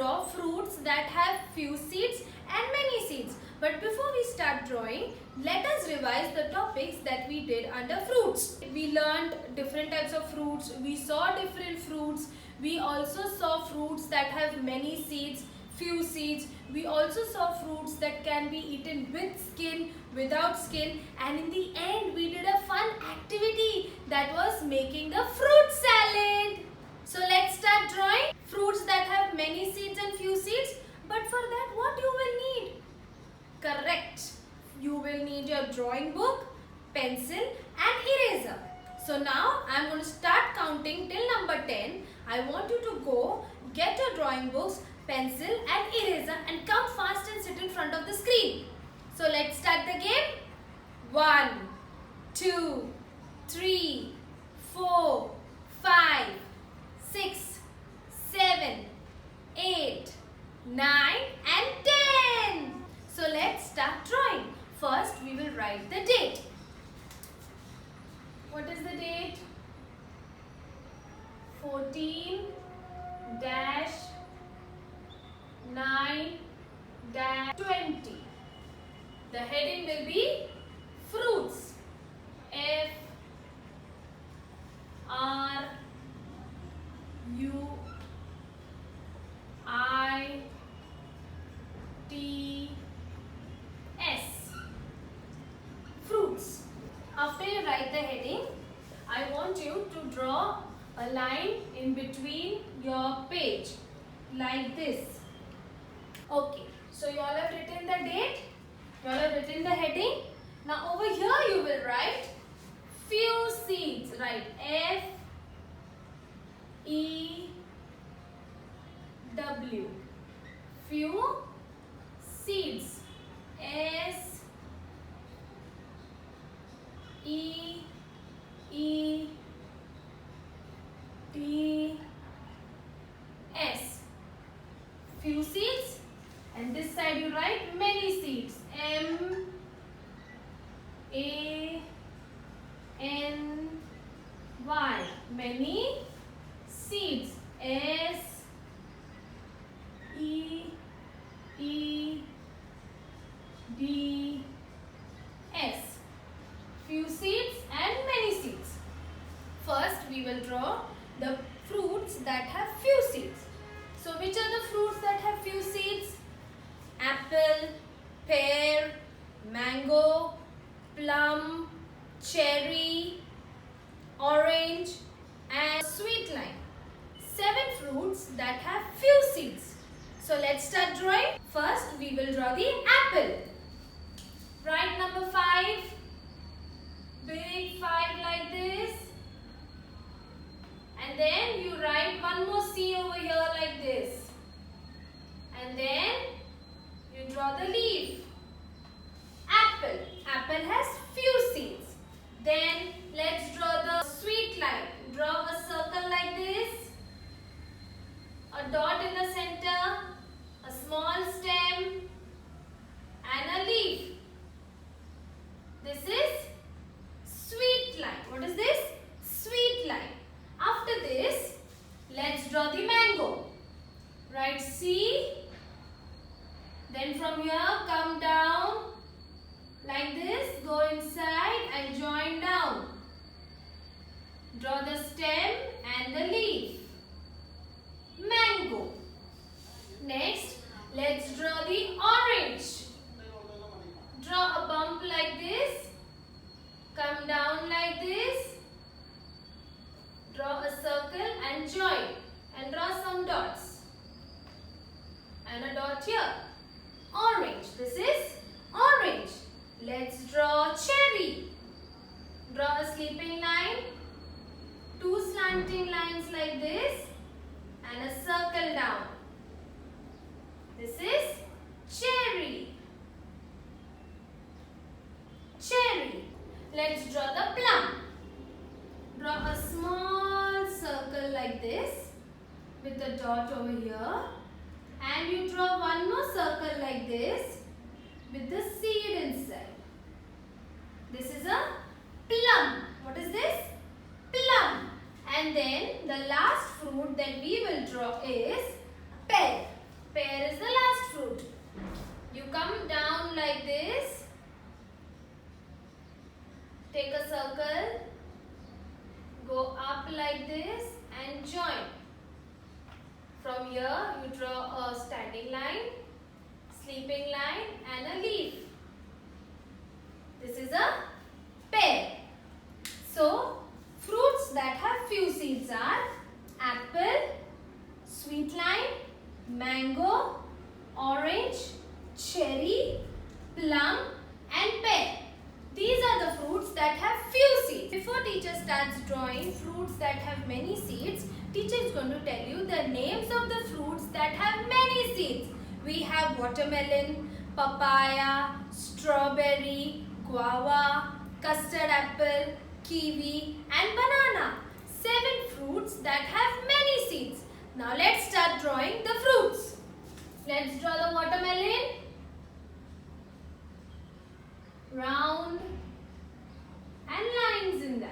draw fruits that have few seeds and many seeds. But before we start drawing, let us revise the topics that we did under fruits. We learned different types of fruits. We saw different fruits. We also saw fruits that have many seeds, few seeds. We also saw fruits that can be eaten with skin, without skin, and in the end we did a fun activity that was making the fruit salad. So let's start drawing fruits that have many seeds and few seeds. But for that, what you will need? Correct. You will need your drawing book, pencil and eraser. So now I am going to start counting till number 10. I want you to go get your drawing books, pencil and eraser and come fast and sit in front of the screen. So let's start the game. 1, 2, 3, 4, 5, 6, 7, 8, 9 and 10. So let's start drawing. First we will write the date. What is the date? 14-9-20. The heading will be fruits. F R U I T S. Fruits. After you write the heading, I want you to draw a line in between your page like this. Okay, so you all have written the date, you all have written the heading. Now over here you will write few seeds. Write F E W. Few seeds. S E E T S. Few seeds. And this side you write many seeds. M A N Y. Many seeds. S E E D S. Few seeds and many seeds. First we will draw the fruits that have few seeds. So which are the fruits that have few seeds? Apple, pear, mango, plum, cherry, orange and sweet lime. 7 fruits that have few seeds. So let's start drawing. First we will draw the apple. Write number 5. Big 5 like this. And then you write one more C over here like this. And then you draw the leaf. Apple. Apple has few seeds. Then let's draw the sweet lime. Draw a circle like this. A dot in the center. A small stem. And a leaf. This is sweet lime. What is this? Sweet lime. After this, let's draw the mango. Write C. Then from here, come down like this. Go inside and join down. Draw the stem and the leaf. Mango. Next, let's draw the orange. Draw a bump like this. Come down like this. Draw a circle and join. And draw some dots. And a dot here. Orange. This is orange. Let's draw cherry. Draw a sleeping line. 2 slanting lines like this. And a circle down. This is cherry. Cherry. Let's draw the plum. Draw a small circle like this with a dot over here. And you draw one more circle like this with the seed inside. This is a plum. What is this? And then the last fruit that we will draw is pear. Pear is the last fruit. You come down like this. Take a circle. Go up like this and join. From here you draw a standing line, sleeping line and a leaf. This is a pear. So, fruits that have few seeds are apple, sweet lime, mango, orange, cherry, plum and pear. These are the fruits that have few seeds. Before teacher starts drawing fruits that have many seeds, teacher is going to tell you the names of the fruits that have many seeds. We have watermelon, papaya, strawberry, guava, custard apple, kiwi and banana. 7 fruits that have many seeds. Now let's start drawing the fruits. Let's draw the watermelon. Round and lines in them.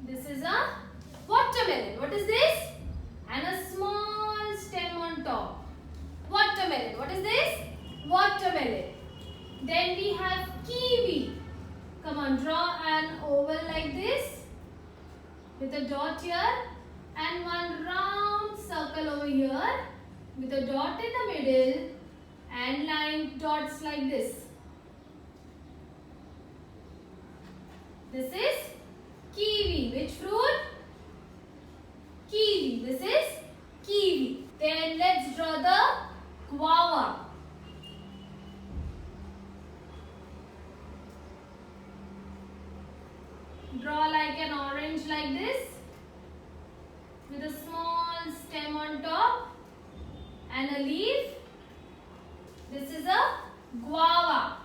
This is a watermelon. What is this? And a small stem on top. Watermelon. What is this? Watermelon. Then we have kiwi. Come on, draw an oval like this with a dot here and one round circle over here with a dot in the middle and line dots like this. This is kiwi. Which fruit? Kiwi. This is kiwi. Then let's draw the guava. Draw like an orange like this with a small stem on top and a leaf. This is a guava.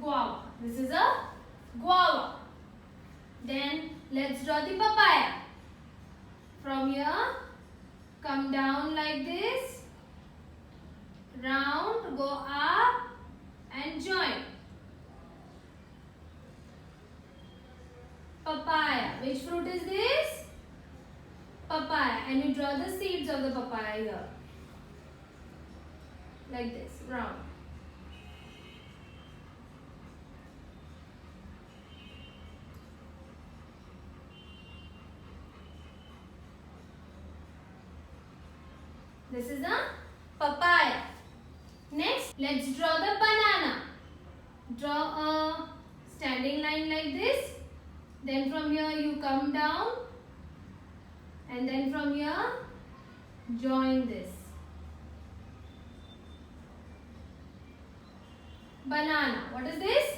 Guava. This is a guava. Then let's draw the papaya. From here, come down like this, round, go up and join. Papaya. Which fruit is this? Papaya. And you draw the seeds of the papaya here. Like this, round. This is a papaya. Next, let's draw the banana. Draw a standing line like this. Then from here you come down. And then from here, join this. Banana. What is this?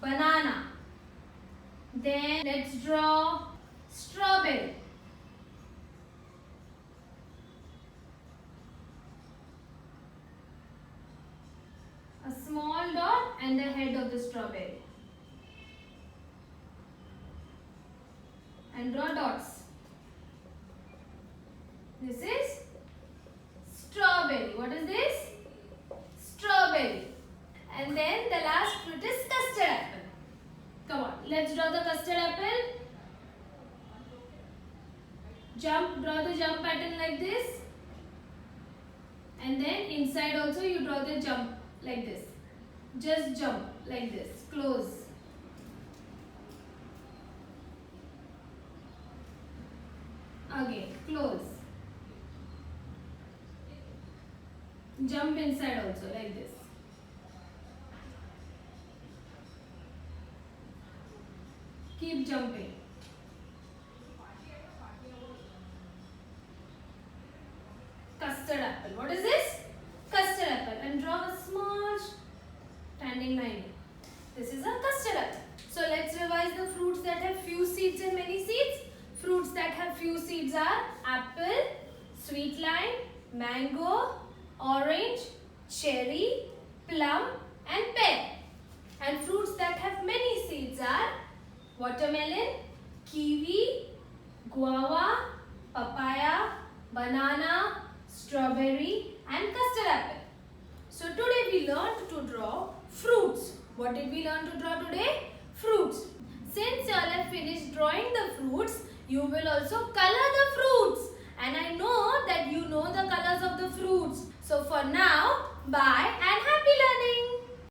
Banana. Then let's draw strawberry. A small dot and the head of the strawberry. And draw dots. This is strawberry. What is this? Strawberry. And then the last fruit is custard apple. Come on, let's draw the custard apple. Jump, draw the jump pattern like this. And then inside also you draw the jump like this. Just jump like this. Close. Again, close. Jump inside also like this. Keep jumping. Custard apple. What is this? Custard apple. And draw a small standing line. This is a custard apple. So let's revise the fruits that have few seeds and many seeds. Fruits that have few seeds are apple, sweet lime, mango, orange, cherry, plum and pear. And fruits that have many seeds are watermelon, kiwi, guava, papaya, banana, strawberry. strawberry and custard apple. So today we learned to draw fruits. What did we learn to draw today? Fruits. Since you all have finished drawing the fruits, you will also color the fruits. And I know that you know the colors of the fruits. So for now, bye and happy learning.